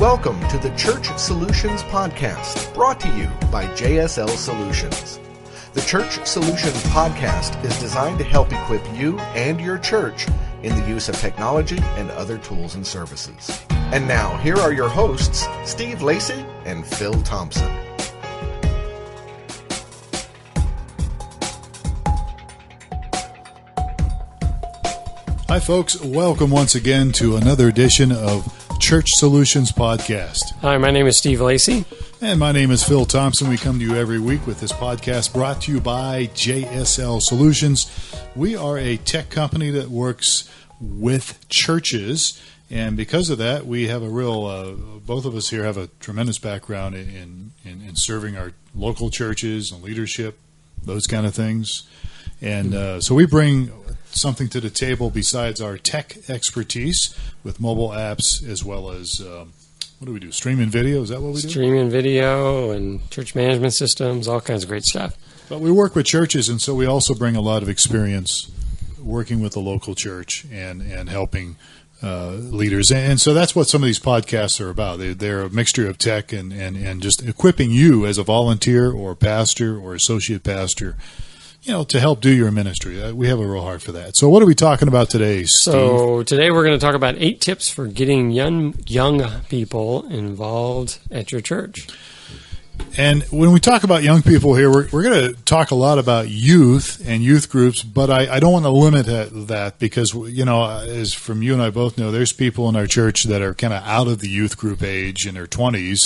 Welcome to the Church Solutions Podcast, brought to you by JSL Solutions. The Church Solutions Podcast is designed to help equip you and your church in the use of technology and other tools and services. And now, here are your hosts, Steve Lacey and Phil Thompson. Hi, folks. Welcome once again to another edition of Church Solutions Podcast. Hi, my name is Steve Lacey. And my name is Phil Thompson. We come to you every week with this podcast brought to you by JSL Solutions. We are a tech company that works with churches. And because of that, we have a real, both of us here have a tremendous background in serving our local churches and leadership, those kind of things. And so we bring something to the table besides our tech expertise with mobile apps, as well as, what do we do, streaming video? Is that what we do? Streaming video and church management systems, all kinds of great stuff. But we work with churches, and so we also bring a lot of experience working with the local church and helping leaders. And so that's what some of these podcasts are about. They're a mixture of tech and just equipping you as a volunteer or pastor or associate pastor, to help do your ministry. We have a real heart for that. So what are we talking about today, Steve? So today we're going to talk about 8 tips for getting young people involved at your church. And when we talk about young people here, we're going to talk a lot about youth and youth groups, but I don't want to limit that because, as from you and I both know, there's people in our church that are kind of out of the youth group age in their 20s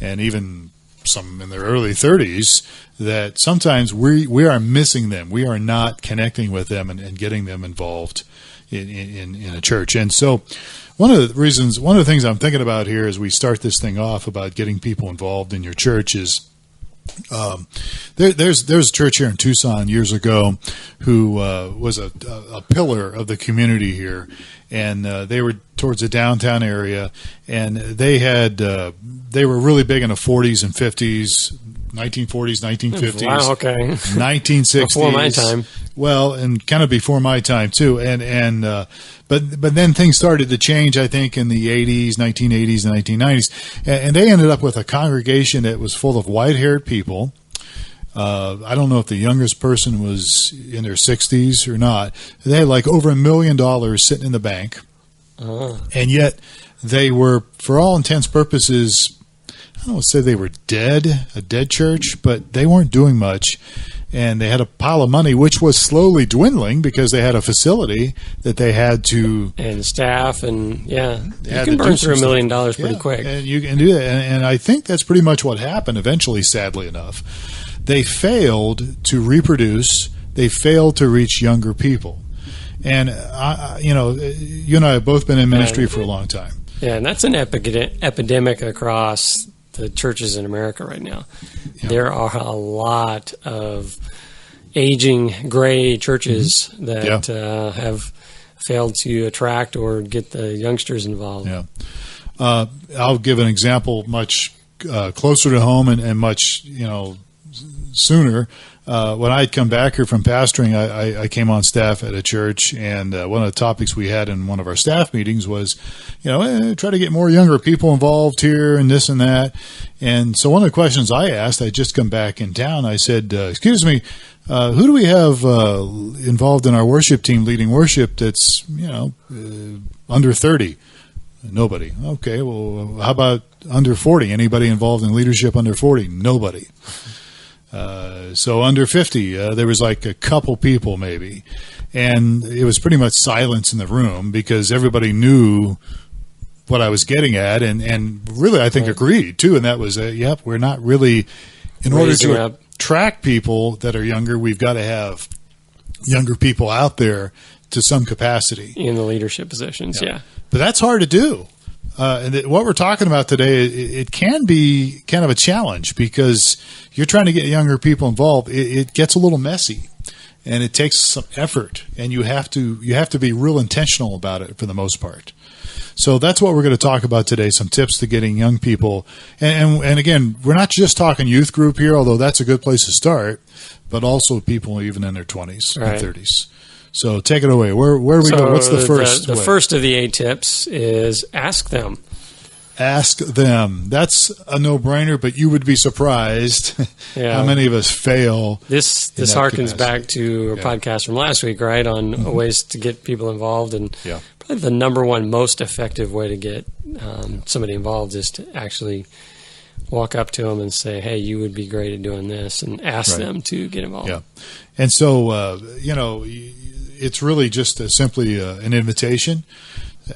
and even some in their early 30s that sometimes we are missing them. We are not connecting with them and getting them involved in a church. And so one of the things I'm thinking about here as we start this thing off about getting people involved in your church is there's a church here in Tucson years ago who was a pillar of the community here, and they were towards the downtown area, and they were really big in the 40s and 50s, 1940s, 1950s, Wow, okay. 1960s. Before my time. Well, and kind of before my time too, but then things started to change. I think in the 80s, 1980s, and 1990s, and they ended up with a congregation that was full of white-haired people. I don't know if the youngest person was in their 60s or not. They had like over $1 million sitting in the bank, and yet they were, for all intents and purposes, I don't want to say they were a dead church, but they weren't doing much. And they had a pile of money, which was slowly dwindling because they had a facility that they had to... And staff, and you can burn through $1 million pretty quick. And you can do that. And I think that's pretty much what happened eventually, sadly enough. They failed to reproduce. They failed to reach younger people. And, you and I have both been in ministry for a long time. Yeah, and that's an epidemic across the churches in America right now. Yeah. There are a lot of aging gray churches that have failed to attract or get the youngsters involved. Yeah, I'll give an example much closer to home and much sooner. When I had come back here from pastoring, I came on staff at a church, and one of the topics we had in one of our staff meetings was, try to get more younger people involved here and this and that. And so one of the questions I asked, I just come back in town, I said, excuse me, who do we have involved in our worship team leading worship that's, under 30? Nobody. Okay, well, how about under 40? Anybody involved in leadership under 40? Nobody. So under 50, there was like a couple people maybe, and it was pretty much silence in the room because everybody knew what I was getting at, and really I think agreed too. And that was, we're not really, in order to attract people that are younger, we've got to have younger people out there to some capacity in the leadership positions. Yeah. But that's hard to do. And what we're talking about today, it can be kind of a challenge because you're trying to get younger people involved. It gets a little messy, and it takes some effort, and you have to be real intentional about it for the most part. So that's what we're going to talk about today, some tips to getting young people. And again, we're not just talking youth group here, although that's a good place to start, but also people even in their 20s and 30s. So take it away. Where we go? What's the first? The first of the 8 tips is ask them. Ask them. That's a no-brainer, but you would be surprised how many of us fail. This harkens back to a podcast from last week, right, on ways to get people involved. And probably the number one most effective way to get somebody involved is to actually walk up to them and say, hey, you would be great at doing this, and ask them to get involved. Yeah. And so, it's really just simply an invitation.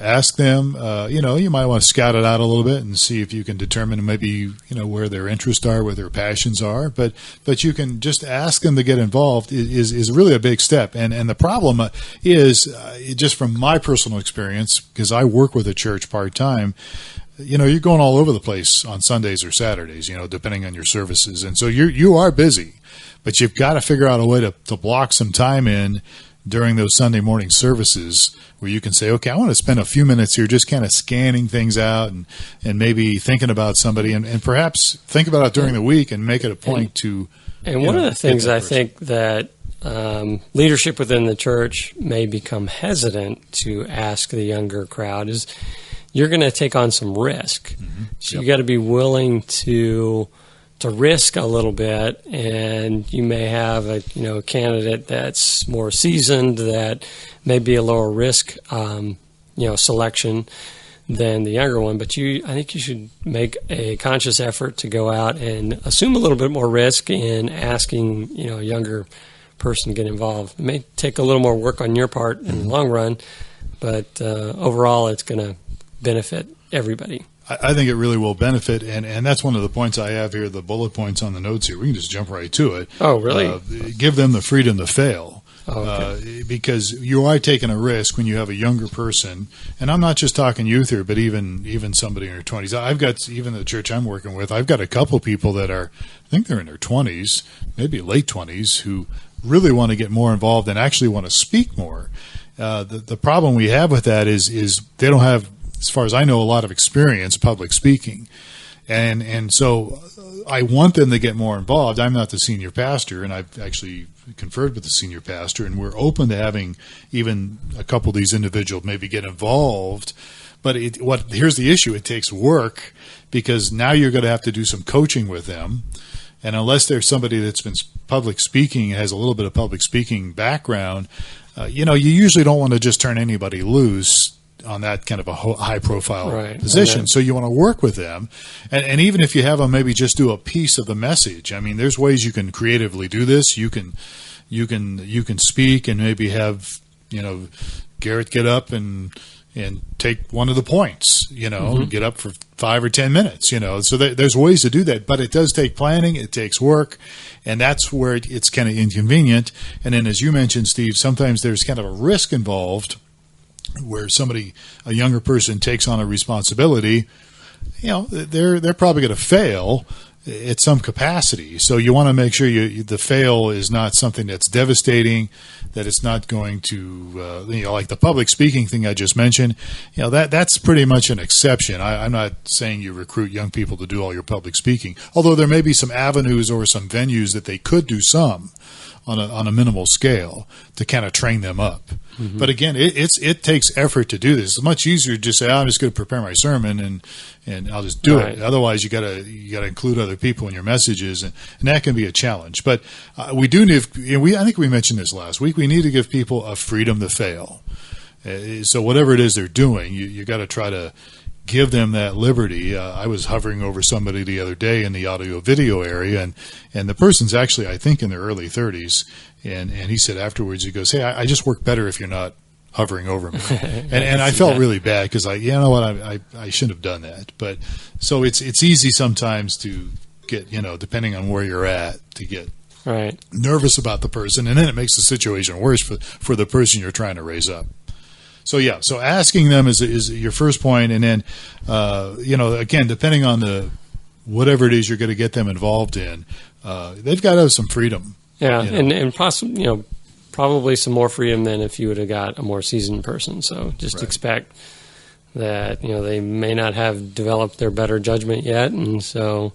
Ask them, you might want to scout it out a little bit and see if you can determine maybe, where their interests are, where their passions are. But you can just ask them to get involved is really a big step. And the problem is, just from my personal experience, because I work with a church part-time, you're going all over the place on Sundays or Saturdays, depending on your services. And so you are busy, but you've got to figure out a way to block some time in during those Sunday morning services where you can say, okay, I want to spend a few minutes here just kind of scanning things out and maybe thinking about somebody and perhaps think about it during the week and make it a point to. And one of the things I think that leadership within the church may become hesitant to ask the younger crowd is you're going to take on some risk. Mm-hmm. So you got to be willing to risk a little bit, and you may have a candidate that's more seasoned that may be a lower risk selection than the younger one. But I think you should make a conscious effort to go out and assume a little bit more risk in asking a younger person to get involved. It may take a little more work on your part in the long run, but overall it's going to benefit everybody. I think it really will benefit, and that's one of the points I have here, the bullet points on the notes here. We can just jump right to it. Oh, really? Give them the freedom to fail. Oh, okay. Because you are taking a risk when you have a younger person, and I'm not just talking youth here, but even somebody in their 20s. I've got, even the church I'm working with, I've got a couple people that are, I think they're in their 20s, maybe late 20s, who really want to get more involved and actually want to speak more. The problem we have with that is they don't have, as far as I know, a lot of experience public speaking. And so I want them to get more involved. I'm not the senior pastor, and I've actually conferred with the senior pastor, and we're open to having even a couple of these individuals maybe get involved. But here's the issue. It takes work, because now you're going to have to do some coaching with them. And unless there's somebody that's been public speaking, has a little bit of public speaking background, you usually don't want to just turn anybody loose on that kind of a high-profile position. So you want to work with them. And even if you have them maybe just do a piece of the message, I mean, there's ways you can creatively do this. You can speak and maybe have, Garrett get up and take one of the points, get up for 5 or 10 minutes, So there's ways to do that. But it does take planning. It takes work. And that's where it's kind of inconvenient. And then, as you mentioned, Steve, sometimes there's kind of a risk involved where a younger person takes on a responsibility. They're probably going to fail at some capacity. So you want to make sure the fail is not something that's devastating, that it's not going to, like the public speaking thing I just mentioned, that's pretty much an exception. I'm not saying you recruit young people to do all your public speaking, although there may be some avenues or some venues that they could do some on a minimal scale to kind of train them up. Mm-hmm. But again, it takes effort to do this. It's much easier to just say, I'm just going to prepare my sermon and I'll just do it. Otherwise, you got to include other people in your messages, and that can be a challenge. But we do need. I think we mentioned this last week. We need to give people a freedom to fail. So whatever it is they're doing, you got to try to give them that liberty. I was hovering over somebody the other day in the audio-video area, and the person's actually, I think, in their early 30s, and he said afterwards, he goes, hey, I just work better if you're not hovering over me. And I felt really bad, because I shouldn't have done that. But so it's easy sometimes to get, depending on where you're at, to get nervous about the person, and then it makes the situation worse for the person you're trying to raise up. So asking them is your first point, and then again, depending on whatever it is you're going to get them involved in, they've got to have some freedom. Yeah, and possibly probably some more freedom than if you would have got a more seasoned person. So just expect that they may not have developed their better judgment yet, and so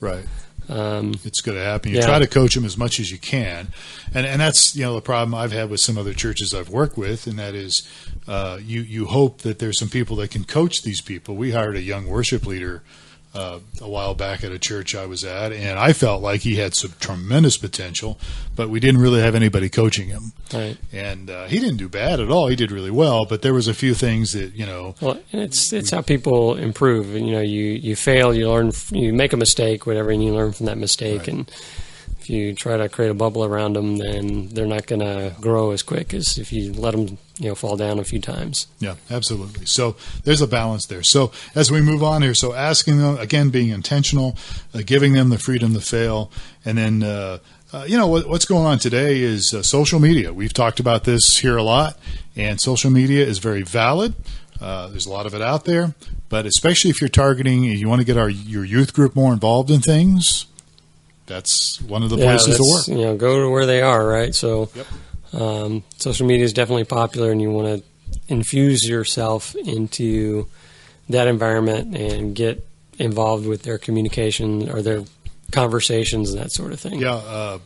It's going to happen. You Yeah. try to coach them as much as you can, and that's the problem I've had with some other churches I've worked with, and that is you hope that there's some people that can coach these people. We hired a young worship leader a while back at a church I was at, and I felt like he had some tremendous potential, but we didn't really have anybody coaching him. Right. And he didn't do bad at all. He did really well, but there was a few things that Well, and it's how people improve. You fail, you learn, you make a mistake, whatever, and you learn from that mistake. Right. And if you try to create a bubble around them, then they're not going to grow as quick as if you let them fall down a few times. Yeah, absolutely. So there's a balance there. So as we move on here, so asking them, again, being intentional, giving them the freedom to fail, and then what's going on today is social media. We've talked about this here a lot, and social media is very valid. There's a lot of it out there, but especially if you're targeting, you want to get your youth group more involved in things, that's one of the places to work. Go to where they are, right? So Yep. social media is definitely popular, and you want to infuse yourself into that environment and get involved with their communication or their conversations and that sort of thing. Yeah,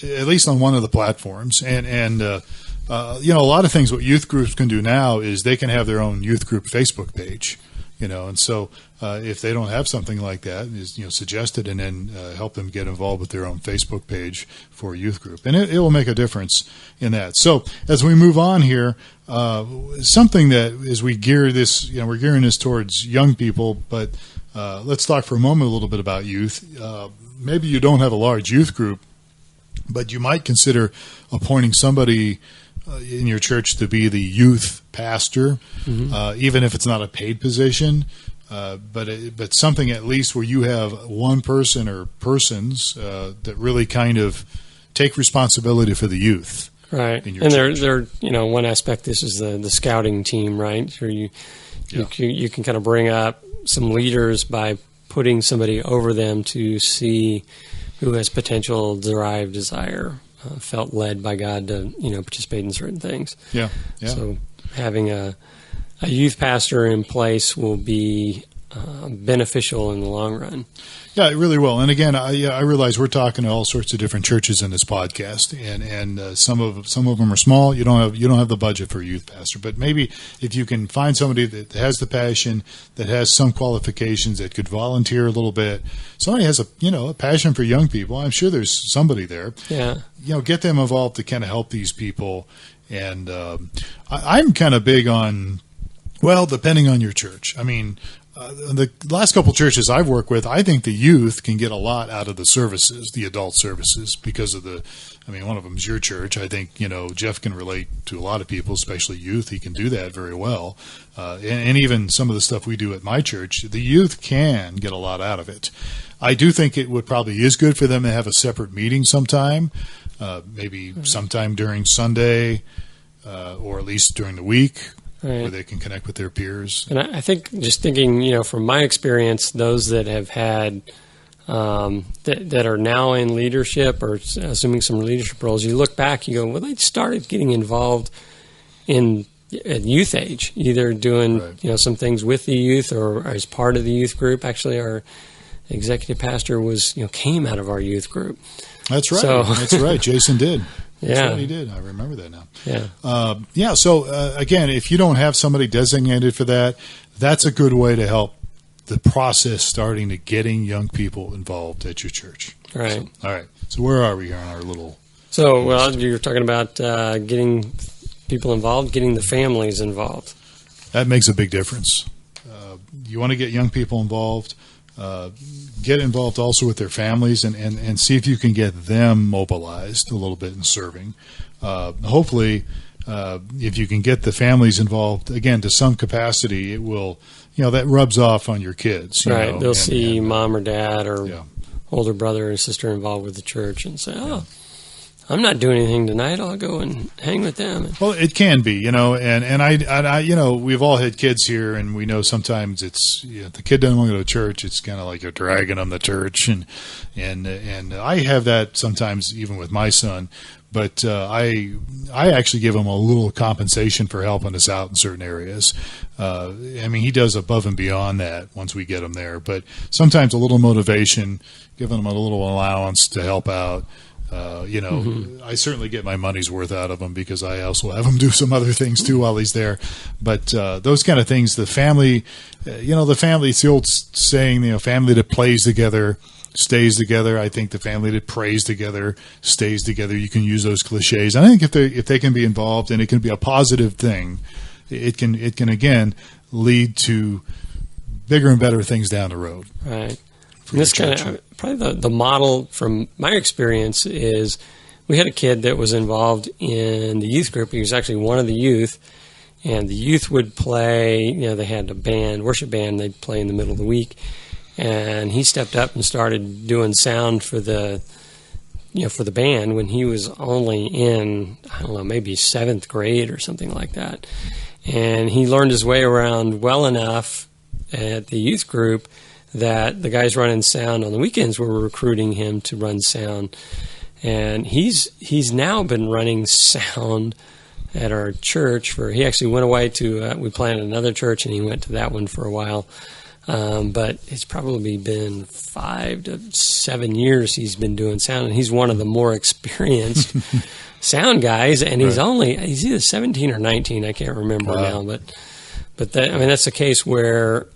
at least on one of the platforms. And a lot of things what youth groups can do now is they can have their own youth group Facebook page, and so if they don't have something like that, is suggest it and then help them get involved with their own Facebook page for a youth group, and it will make a difference in that. So as we move on here, something that as we gear this, we're gearing this towards young people, but let's talk for a moment a little bit about youth. Maybe you don't have a large youth group, but you might consider appointing somebody in your church to be the youth pastor, even if it's not a paid position, but something at least where you have one person or persons that really kind of take responsibility for the youth. Right. In your And church. they're one aspect, this is the scouting team, right? So you can kind of bring up some leaders by putting somebody over them to see who has potential, derived desire, felt led by God to participate in certain things. Yeah. So having a youth pastor in place will be beneficial in the long run. Yeah, it really will. And again, I realize we're talking to all sorts of different churches in this podcast, and some of them are small. You don't have the budget for a youth pastor, but maybe if you can find somebody that has the passion, that has some qualifications, that could volunteer a little bit. Somebody has a passion for young people. I'm sure there's somebody there. Yeah. Get them involved to kind of help these people. And I'm kind of big on, depending on your church. I mean, the last couple churches I've worked with, I think the youth can get a lot out of the services, the adult services, because of one of them is your church. I think, Jeff can relate to a lot of people, especially youth. He can do that very well. And even some of the stuff we do at my church, the youth can get a lot out of it. I do think it probably is good for them to have a separate meeting sometime, maybe sometime during Sunday, or at least during the week. Right. Where they can connect with their peers. And I think just thinking, from my experience, those that have had that are now in leadership or assuming some leadership roles, you look back, you go, they started getting involved at youth age, either doing some things with the youth or as part of the youth group. Actually, our executive pastor came out of our youth group. That's right. So, that's right. Jason did. That's Yeah. what he did. I remember that now. Yeah. So again, if you don't have somebody designated for that, that's a good way to help the process starting to getting young people involved at your church. Right. So, all right. So where are we here on our little? So, you were talking about getting people involved, getting the families involved. That makes a big difference. You want to get young people involved. Get involved also with their families and see if you can get them mobilized a little bit in serving. Hopefully, if you can get the families involved, again, to some capacity, it will, that rubs off on your kids. Right. They'll see mom or dad or Yeah. older brother or sister involved with the church and say, I'm not doing anything tonight. I'll go and hang with them. Well, it can be, and I we've all had kids here, and we know sometimes it's if the kid doesn't want to go to church, it's kind of like you're dragging them to church, and I have that sometimes even with my son. But I actually give him a little compensation for helping us out in certain areas. He does above and beyond that once we get him there. But sometimes a little motivation, giving him a little allowance to help out. I certainly get my money's worth out of him because I also have him do some other things too while he's there. But those kind of things, the family, it's the old saying, family that plays together stays together. I think the family that prays together stays together. You can use those cliches. I think if they can be involved and it can be a positive thing, it can again lead to bigger and better things down the road. Right. And this kind of probably the model from my experience is we had a kid that was involved in the youth group. He was actually one of the youth, and the youth would play. They had a band, worship band. They'd play in the middle of the week. And he stepped up and started doing sound for the band when he was only in, I don't know, maybe 7th grade or something like that. And he learned his way around well enough at the youth group that the guys running sound on the weekends were recruiting him to run sound. And he's now been running sound at our church he actually went away to, we planted another church and he went to that one for a while. But it's probably been 5 to 7 years he's been doing sound, and he's one of the more experienced sound guys. And he's he's either 17 or 19, I can't remember now. But that's a case where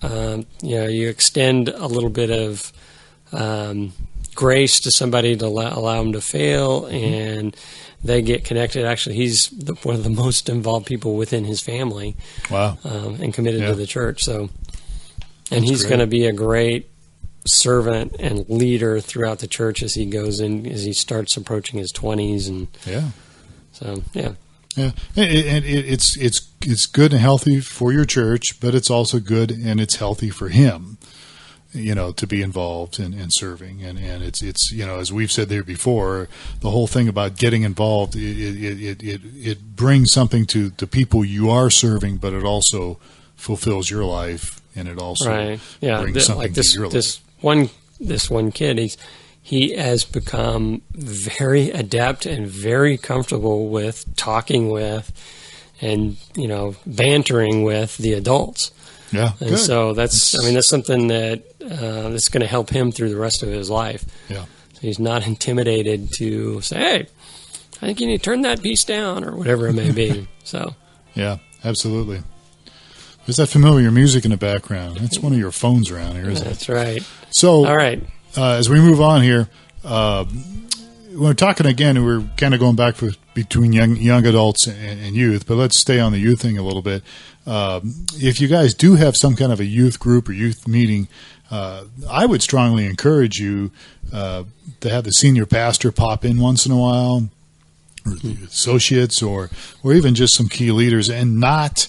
you extend a little bit of grace to somebody to allow them to fail, and they get connected. Actually, he's one of the most involved people within his family. Wow, and committed to the church. So. And he's going to be a great servant and leader throughout the church as he goes in, as he starts approaching his 20s. And and it's good and healthy for your church, but it's also good and it's healthy for him, to be involved in serving. And it's as we've said there before, the whole thing about getting involved, it brings something to the people you are serving, but it also fulfills your life. And it also brings something to your life. This one kid, he has become very adept and very comfortable with talking with and bantering with the adults. Yeah, and good. So that's something that's going to help him through the rest of his life. Yeah, so he's not intimidated to say, "Hey, I think you need to turn that piece down," or whatever it may be. So yeah, absolutely. There's that familiar music in the background. That's one of your phones around here, isn't it? That's right. So, all right. As we move on here, we're talking again. We're kind of going back between young adults and youth, but let's stay on the youth thing a little bit. If you guys do have some kind of a youth group or youth meeting, I would strongly encourage you to have the senior pastor pop in once in a while, or the associates, or even just some key leaders, and not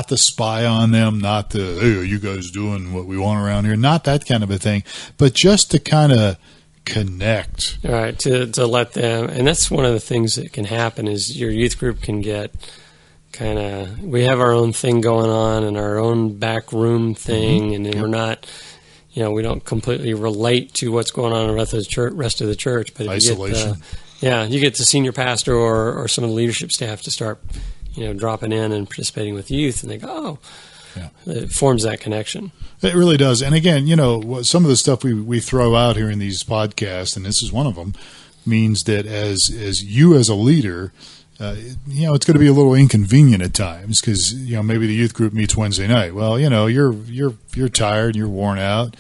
the spy on them, not the, hey, are you guys doing what we want around here? Not that kind of a thing, but just to kind of connect. All right, to let them, and that's one of the things that can happen is your youth group can get we have our own thing going on and our own back room thing, and we're not, we don't completely relate to what's going on in the rest of the church. But if isolation. you get the senior pastor or some of the leadership staff to start dropping in and participating with youth, and they go, it forms that connection. It really does. And again, some of the stuff we throw out here in these podcasts, and this is one of them, means that as you as a leader, it's going to be a little inconvenient at times because, maybe the youth group meets Wednesday night. Well, you're tired, you're worn out.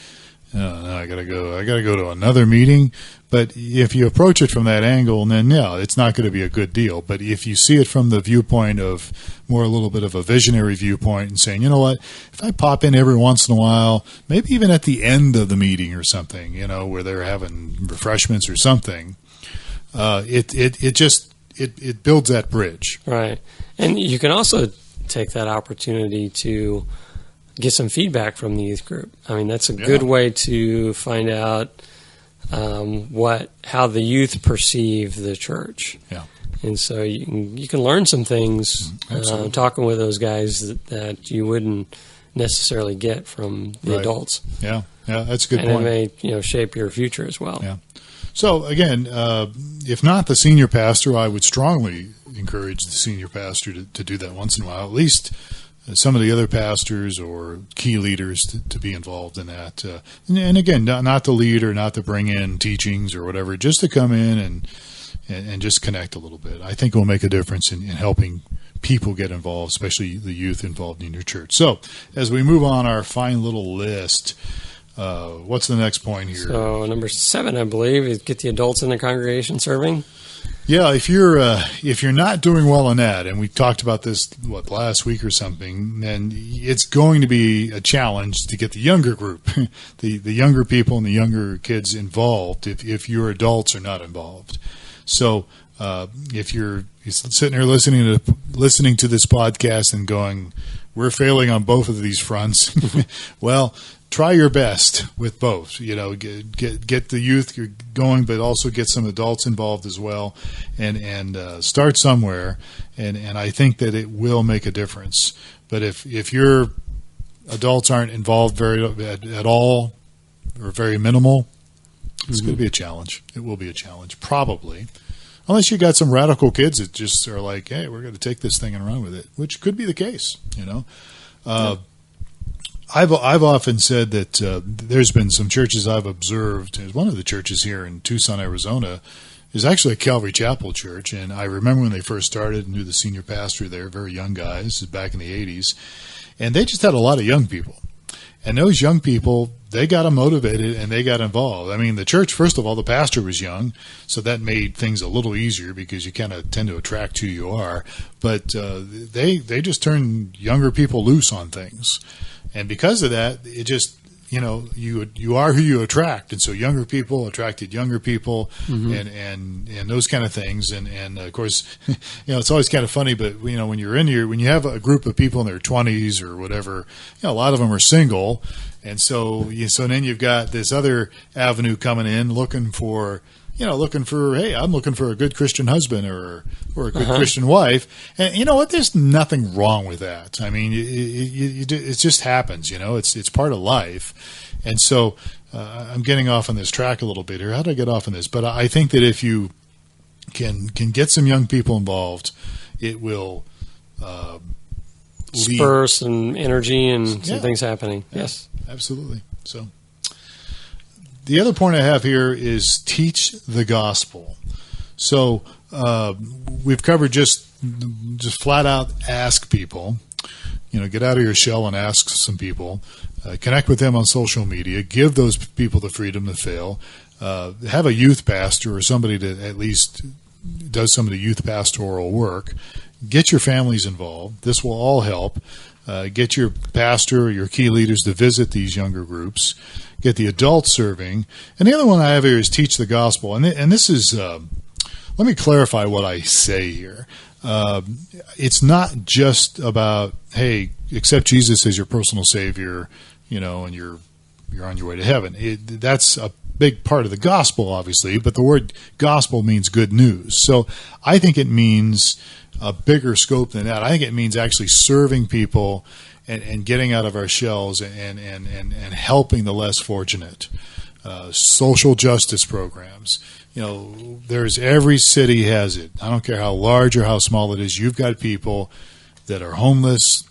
No, I gotta go to another meeting. But if you approach it from that angle, then it's not going to be a good deal. But if you see it from the viewpoint of more a little bit of a visionary viewpoint and saying, you know what, if I pop in every once in a while, maybe even at the end of the meeting or something, where they're having refreshments or something, it builds that bridge. Right. And you can also take that opportunity to get some feedback from the youth group. I mean, that's a good way to find out how the youth perceive the church. Yeah. And so you can learn some things talking with those guys that you wouldn't necessarily get from the adults. Yeah, that's a good point. And it may shape your future as well. Yeah. So again, if not the senior pastor, I would strongly encourage the senior pastor to do that once in a while. At least some of the other pastors or key leaders to be involved in that. And again, not to lead or not to bring in teachings or whatever, just to come in and just connect a little bit. I think it will make a difference in helping people get involved, especially the youth involved in your church. So as we move on our fine little list, what's the next point here? So number 7, I believe, is get the adults in the congregation serving. Yeah, if you're not doing well on that, and we talked about this last week or something, then it's going to be a challenge to get the younger group, the younger people and the younger kids involved if your adults are not involved. So if you're sitting here listening to this podcast and going, we're failing on both of these fronts, well, try your best with both. Get the youth going, but also get some adults involved as well, and start somewhere. And I think that it will make a difference. But if your adults aren't involved at all or very minimal, it's going to be a challenge. It will be a challenge, probably. Unless you got some radical kids that just are like, hey, we're going to take this thing and run with it, which could be the case, I've often said that there's been some churches I've observed. One of the churches here in Tucson, Arizona, is actually a Calvary Chapel church. And I remember when they first started, knew the senior pastor there, very young guys, this is back in the 80s. And they just had a lot of young people. And those young people, they got them motivated and they got involved. I mean, the church, first of all, the pastor was young, so that made things a little easier because you kind of tend to attract who you are. But they just turned younger people loose on things. And because of that, it just, you are who you attract. And so younger people attracted younger people and those kind of things. And of course, it's always kind of funny, but when you have a group of people in their 20s or whatever, a lot of them are single. And so then you've got this other avenue coming in looking for, hey, I'm looking for a good Christian husband or a good Christian wife. And you know what? There's nothing wrong with that. I mean, it just happens, it's part of life. And so I'm getting off on this track a little bit here. How did I get off on this? But I think that if you can get some young people involved, it will spur some energy and some things happening. Yeah, yes, absolutely. So the other point I have here is teach the gospel. So we've covered just flat out ask people, get out of your shell and ask some people, connect with them on social media, give those people the freedom to fail, have a youth pastor or somebody that at least does some of the youth pastoral work, get your families involved. This will all help. Get your pastor or your key leaders to visit these younger groups. Get the adults serving. And the other one I have here is teach the gospel. And this is, let me clarify what I say here. It's not just about, hey, accept Jesus as your personal Savior, and you're on your way to heaven. That's a big part of the gospel, obviously, but the word gospel means good news. So I think it means a bigger scope than that. I think it means actually serving people and getting out of our shells and helping the less fortunate. Social justice programs. There's every city has it. I don't care how large or how small it is. You've got people that are homeless,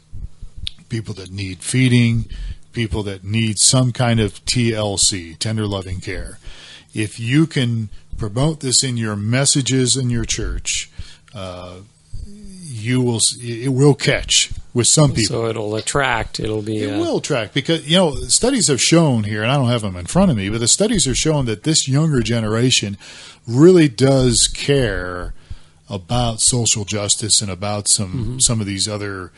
people that need feeding, people that need some kind of TLC, tender loving care. If you can promote this in your messages in your church, it will catch with some people. So it'll attract. It will attract because, studies have shown here, and I don't have them in front of me, but the studies have shown that this younger generation really does care about social justice and about some of these other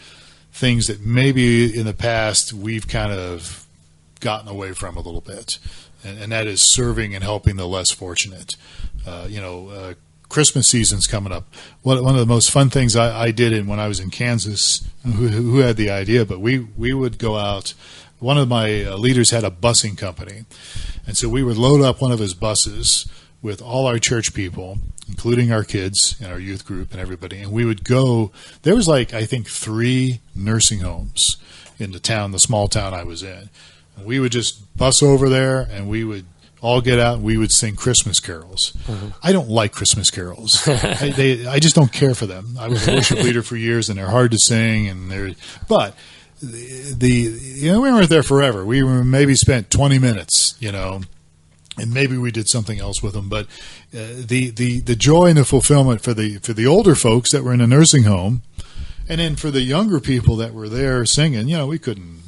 things that maybe in the past we've kind of gotten away from a little bit. And that is serving and helping the less fortunate. Christmas season's coming up. One of the most fun things I did when I was in Kansas, who had the idea, but we would go out one of my leaders had a busing company. And so we would load up one of his buses with all our church people, including our kids and our youth group and everybody. And we would go, there was like, I think 3 nursing homes in the town, the small town I was in. And we would just bus over there and we would all get out and we would sing Christmas carols. Mm-hmm. I don't like Christmas carols. I just don't care for them. I was a worship leader for years and they're hard to sing but we weren't there forever. We maybe spent 20 minutes, and maybe we did something else with them. But the joy and the fulfillment for the older folks that were in a nursing home, and then for the younger people that were there singing, we couldn't.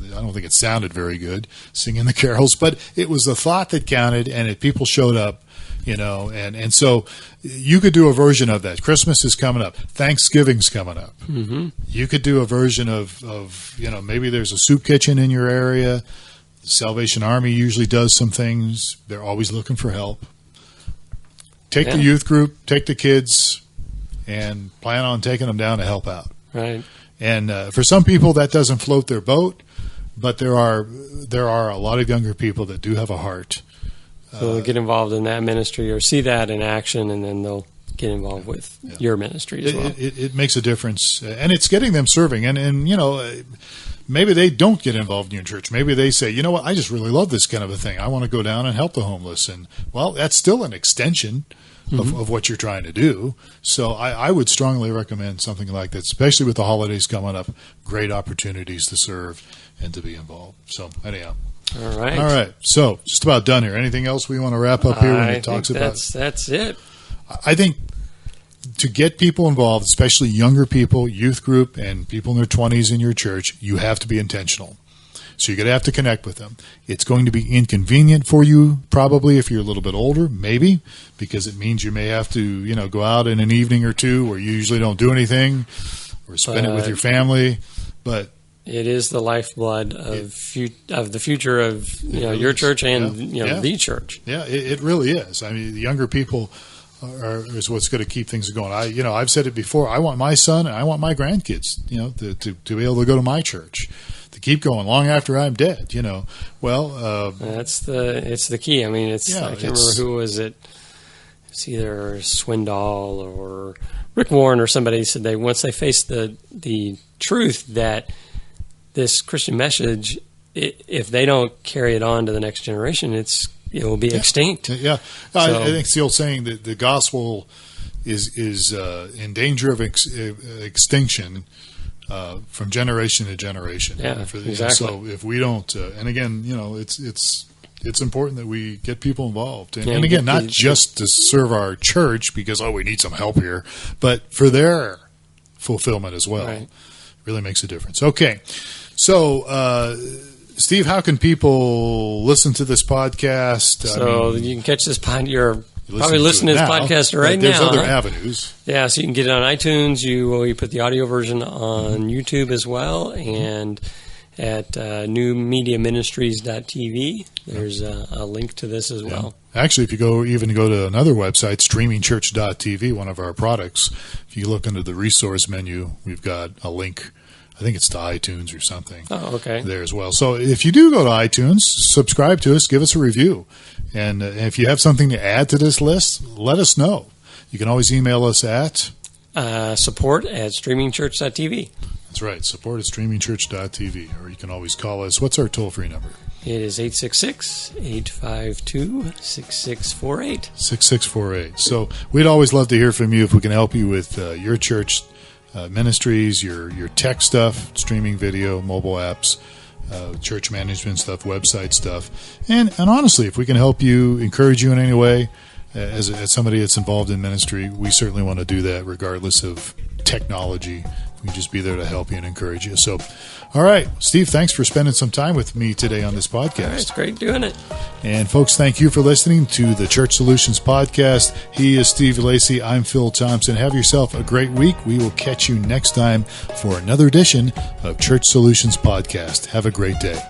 I don't think it sounded very good singing the carols, but it was the thought that counted, and people showed up, and so you could do a version of that. Christmas is coming up. Thanksgiving's coming up. Mm-hmm. You could do a version of maybe there's a soup kitchen in your area. The Salvation Army usually does some things. They're always looking for help. Take the youth group, take the kids, and plan on taking them down to help out. Right. And for some people, that doesn't float their boat. But there are a lot of younger people that do have a heart. So they'll get involved in that ministry or see that in action, and then they'll get involved with your ministry as well. It makes a difference, and it's getting them serving. And maybe they don't get involved in your church. Maybe they say, you know what, I just really love this kind of a thing. I want to go down and help the homeless. And, well, that's still an extension of what you're trying to do. So I would strongly recommend something like that, especially with the holidays coming up. Great opportunities to serve and to be involved. So anyhow. All right. So just about done here. Anything else we want to wrap up here when it talks about? That's it. I think to get people involved, especially younger people, youth group, and people in their 20s in your church, you have to be intentional. So you're going to have to connect with them. It's going to be inconvenient for you, probably, if you're a little bit older, maybe, because it means you may have to, go out in an evening or two where you usually don't do anything, or spend it with your family. But it is the lifeblood of the future of your church and the church. Yeah, it really is. I mean, the younger people is what's going to keep things going. I've said it before. I want my son and I want my grandkids, to be able to go to my church, to keep going long after I'm dead. Well, it's the key. I mean, I can't remember who was it. It's either Swindoll or Rick Warren or somebody said once they faced the truth that this Christian message, if they don't carry it on to the next generation, it will be extinct. Yeah, I think it's the old saying that the gospel is in danger of extinction from generation to generation. Yeah, exactly. So if we don't, and again, it's important that we get people involved, and again, not just to serve our church because we need some help here, but for their fulfillment as well. Right. Really makes a difference. Okay. So, Steve, how can people listen to this podcast? So you can catch this podcast. You're probably listening to this podcast right now. There's other avenues. Yeah, so you can get it on iTunes. We put the audio version on YouTube as well, and at newmediaministries.tv, there's a link to this as well. Actually, if you go to another website, streamingchurch.tv, one of our products, if you look under the resource menu, we've got a link. I think it's to iTunes or something. Oh, okay. There as well. So if you do go to iTunes, subscribe to us, give us a review. And if you have something to add to this list, let us know. You can always email us at support@streamingchurch.tv. That's right, support@streamingchurch.tv. Or you can always call us. What's our toll-free number? It is 866-852-6648. 6648. So we'd always love to hear from you if we can help you with your church ministries, your tech stuff, streaming video, mobile apps, church management stuff, website stuff. And honestly, if we can help you, encourage you in any way, as somebody that's involved in ministry, we certainly want to do that regardless of technology. We can just be there to help you and encourage you. So, all right, Steve, thanks for spending some time with me today on this podcast. It's great doing it. And folks, thank you for listening to the Church Solutions Podcast. He is Steve Lacey. I'm Phil Thompson. Have yourself a great week. We will catch you next time for another edition of Church Solutions Podcast. Have a great day.